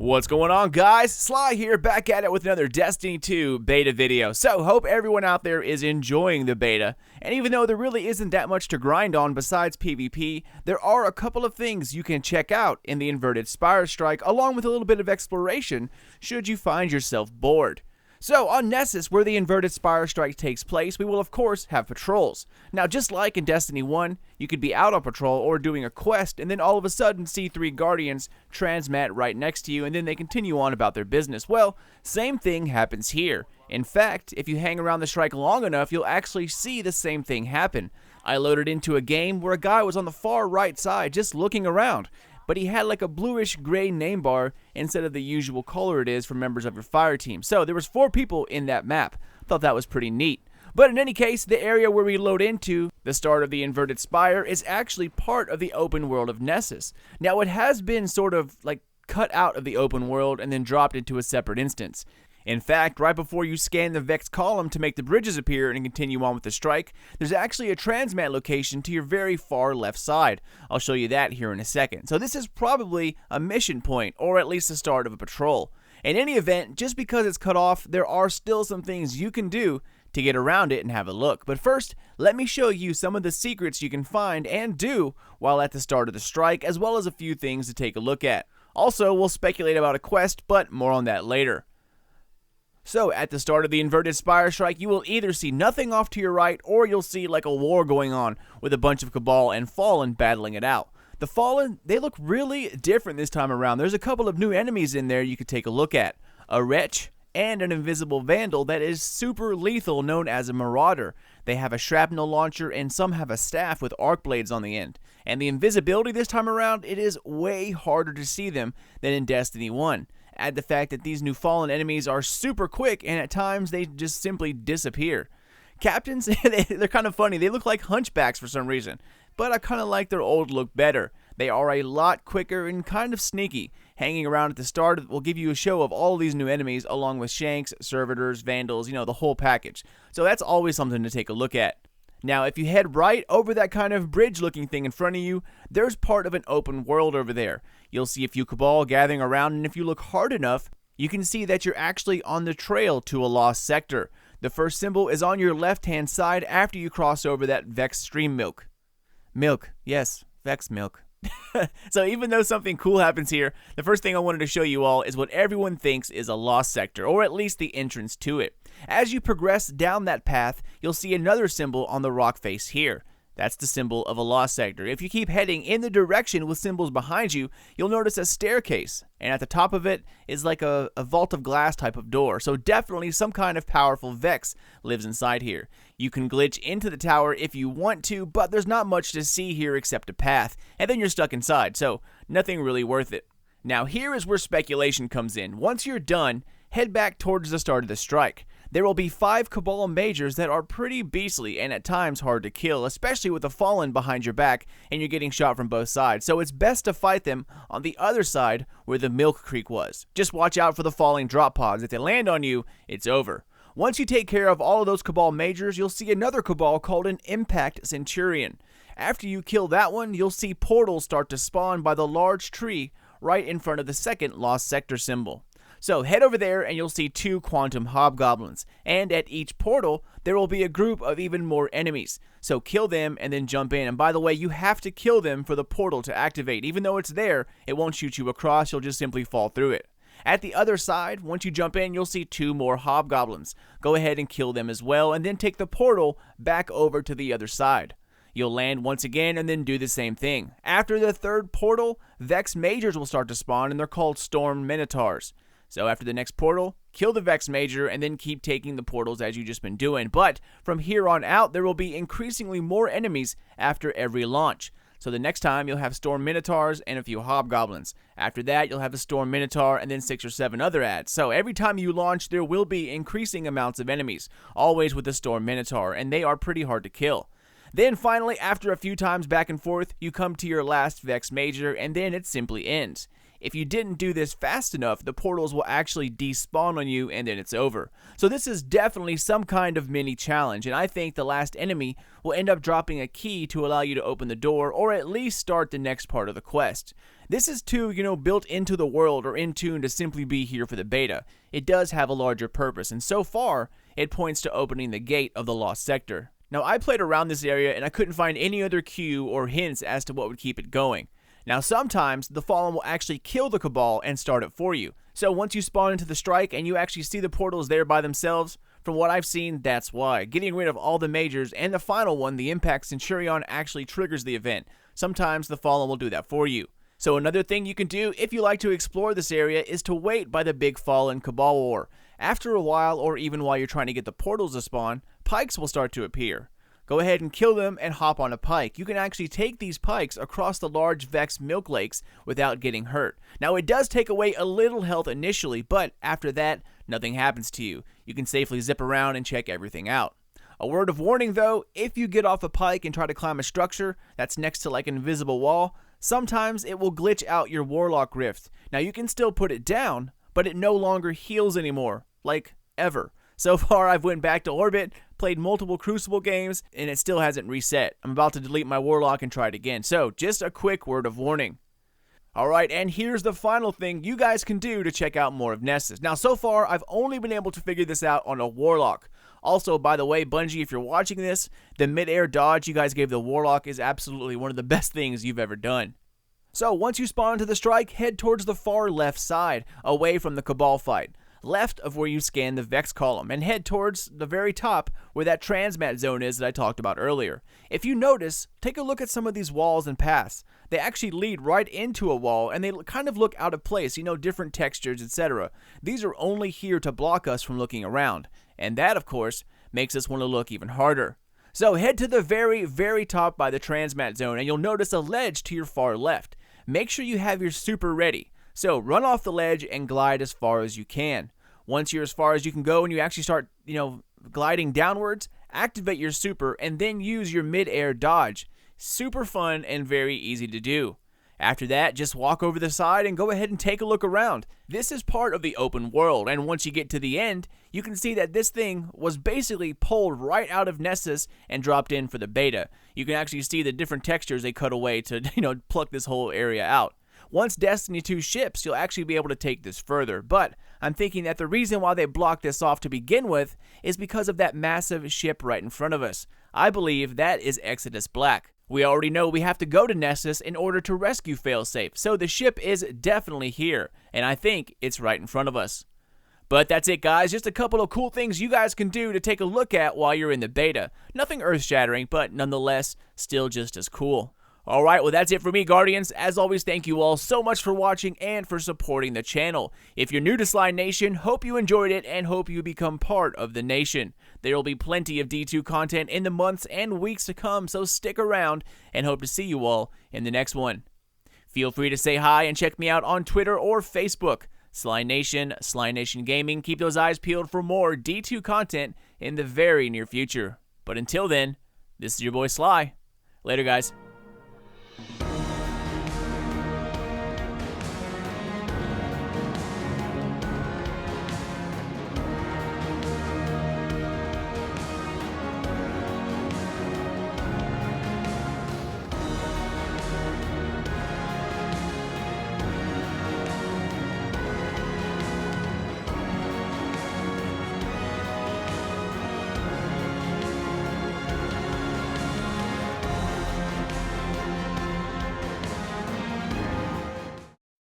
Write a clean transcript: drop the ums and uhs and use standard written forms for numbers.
What's going on, guys? Sly here, back at it with another Destiny 2 beta video. So, hope everyone out there is enjoying the beta. And even though there really isn't that much to grind on besides PvP, there are a couple of things you can check out in the Inverted Spire strike, along with a little bit of exploration, should you find yourself bored. So, on Nessus, where the Inverted Spire strike takes place, we will of course have patrols. Now, just like in Destiny 1, you could be out on patrol or doing a quest, and then all of a sudden see 3 guardians transmat right next to you, and then they continue on about their business. Well, same thing happens here. In fact, if you hang around the strike long enough, you'll actually see the same thing happen. I loaded into a game where a guy was on the far right side just looking around, but he had like a bluish gray name bar instead of the usual color it is for members of your fire team. So there was 4 people in that map. Thought that was pretty neat. But in any case, the area where we load into, the start of the Inverted Spire, is actually part of the open world of Nessus. Now, it has been sort of like cut out of the open world and then dropped into a separate instance. In fact, right before you scan the Vex column to make the bridges appear and continue on with the strike, there's actually a transmat location to your very far left side. I'll show you that here in a second. So this is probably a mission point, or at least the start of a patrol. In any event, just because it's cut off, there are still some things you can do to get around it and have a look. But first, let me show you some of the secrets you can find and do while at the start of the strike, as well as a few things to take a look at. Also, we'll speculate about a quest, but more on that later. So, at the start of the Inverted Spire strike, you will either see nothing off to your right, or you'll see like a war going on with a bunch of Cabal and Fallen battling it out. The Fallen, they look really different this time around. There's a couple of new enemies in there you could take a look at. A Wretch and an Invisible Vandal that is super lethal, known as a Marauder. They have a shrapnel launcher and some have a staff with arc blades on the end. And the invisibility this time around, it is way harder to see them than in Destiny 1. Add the fact that these new Fallen enemies are super quick, and at times they just simply disappear. Captains, they're kind of funny. They look like hunchbacks for some reason, but I kind of like their old look better. They are a lot quicker and kind of sneaky. Hanging around at the start will give you a show of all these new enemies, along with Shanks, Servitors, Vandals, the whole package. So that's always something to take a look at. Now, if you head right over that kind of bridge-looking thing in front of you, there's part of an open world over there. You'll see a few Cabal gathering around, and if you look hard enough, you can see that you're actually on the trail to a lost sector. The first symbol is on your left-hand side after you cross over that Vex stream milk. Milk, yes, Vex milk. So even though something cool happens here, the first thing I wanted to show you all is what everyone thinks is a lost sector, or at least the entrance to it. As you progress down that path, you'll see another symbol on the rock face here. That's the symbol of a lost sector. If you keep heading in the direction with symbols behind you, you'll notice a staircase, and at the top of it is like a vault of glass type of door. So definitely some kind of powerful Vex lives inside here. You can glitch into the tower if you want to, but there's not much to see here except a path, and then you're stuck inside, so nothing really worth it. Now here is where speculation comes in. Once you're done, head back towards the start of the strike. There will be 5 Cabal Majors that are pretty beastly and at times hard to kill, especially with the Fallen behind your back and you're getting shot from both sides, so it's best to fight them on the other side where the Milk Creek was. Just watch out for the falling drop pods. If they land on you, it's over. Once you take care of all of those Cabal Majors, you'll see another Cabal called an Impact Centurion. After you kill that one, you'll see portals start to spawn by the large tree right in front of the second Lost Sector symbol. So head over there and you'll see 2 Quantum Hobgoblins, and at each portal there will be a group of even more enemies. So kill them and then jump in, and by the way, you have to kill them for the portal to activate. Even though it's there, it won't shoot you across, you'll just simply fall through it. At the other side, once you jump in, you'll see 2 more Hobgoblins. Go ahead and kill them as well, and then take the portal back over to the other side. You'll land once again and then do the same thing. After the 3rd portal, Vex Majors will start to spawn, and they're called Storm Minotaurs. So after the next portal, kill the Vex Major and then keep taking the portals as you've just been doing. But from here on out, there will be increasingly more enemies after every launch. So the next time, you'll have Storm Minotaurs and a few Hobgoblins. After that, you'll have a Storm Minotaur and then 6 or 7 other adds. So every time you launch, there will be increasing amounts of enemies, always with the Storm Minotaur, and they are pretty hard to kill. Then finally, after a few times back and forth, you come to your last Vex Major, and then it simply ends. If you didn't do this fast enough, the portals will actually despawn on you and then it's over. So this is definitely some kind of mini challenge, and I think the last enemy will end up dropping a key to allow you to open the door or at least start the next part of the quest. This is too, built into the world or in tune to simply be here for the beta. It does have a larger purpose, and so far, it points to opening the gate of the Lost Sector. Now, I played around this area and I couldn't find any other cue or hints as to what would keep it going. Now, sometimes the Fallen will actually kill the Cabal and start it for you. So once you spawn into the strike and you actually see the portals there by themselves, from what I've seen, that's why. Getting rid of all the majors and the final one, the Impact Centurion, actually triggers the event. Sometimes the Fallen will do that for you. So another thing you can do if you like to explore this area is to wait by the big Fallen Cabal War. After a while, or even while you're trying to get the portals to spawn, pikes will start to appear. Go ahead and kill them and hop on a pike. You can actually take these pikes across the large Vex milk lakes without getting hurt. Now, it does take away a little health initially, but after that, nothing happens to you. You can safely zip around and check everything out. A word of warning though, if you get off a pike and try to climb a structure that's next to like an invisible wall, sometimes it will glitch out your Warlock Rift. Now, you can still put it down, but it no longer heals anymore, like ever. So far, I've went back to orbit, played multiple Crucible games, and it still hasn't reset. I'm about to delete my Warlock and try it again. So, just a quick word of warning. Alright, and here's the final thing you guys can do to check out more of Nessus. Now, so far, I've only been able to figure this out on a Warlock. Also, by the way, Bungie, if you're watching this, the mid-air dodge you guys gave the Warlock is absolutely one of the best things you've ever done. So, once you spawn into the strike, head towards the far left side, away from the Cabal fight. Left of where you scan the Vex column, and head towards the very top where that transmat zone is that I talked about earlier. If you notice, take a look at some of these walls and paths. They actually lead right into a wall, and they kind of look out of place, different textures, etc. These are only here to block us from looking around, and that, of course, makes us want to look even harder. So head to the very, very top by the transmat zone, and you'll notice a ledge to your far left. Make sure you have your super ready. So run off the ledge and glide as far as you can. Once you're as far as you can go and you actually start, gliding downwards, activate your super and then use your mid-air dodge. Super fun and very easy to do. After that, just walk over the side and go ahead and take a look around. This is part of the open world, and once you get to the end, you can see that this thing was basically pulled right out of Nessus and dropped in for the beta. You can actually see the different textures they cut away to, pluck this whole area out. Once Destiny 2 ships, you'll actually be able to take this further, but I'm thinking that the reason why they blocked this off to begin with is because of that massive ship right in front of us. I believe that is Exodus Black. We already know we have to go to Nessus in order to rescue Failsafe, so the ship is definitely here, and I think it's right in front of us. But that's it, guys. Just a couple of cool things you guys can do to take a look at while you're in the beta. Nothing earth-shattering, but nonetheless, still just as cool. Alright, well that's it for me, Guardians. As always, thank you all so much for watching and for supporting the channel. If you're new to Sly Nation, hope you enjoyed it and hope you become part of the nation. There will be plenty of D2 content in the months and weeks to come, so stick around and hope to see you all in the next one. Feel free to say hi and check me out on Twitter or Facebook. Sly Nation Gaming. Keep those eyes peeled for more D2 content in the very near future. But until then, this is your boy Sly. Later, guys.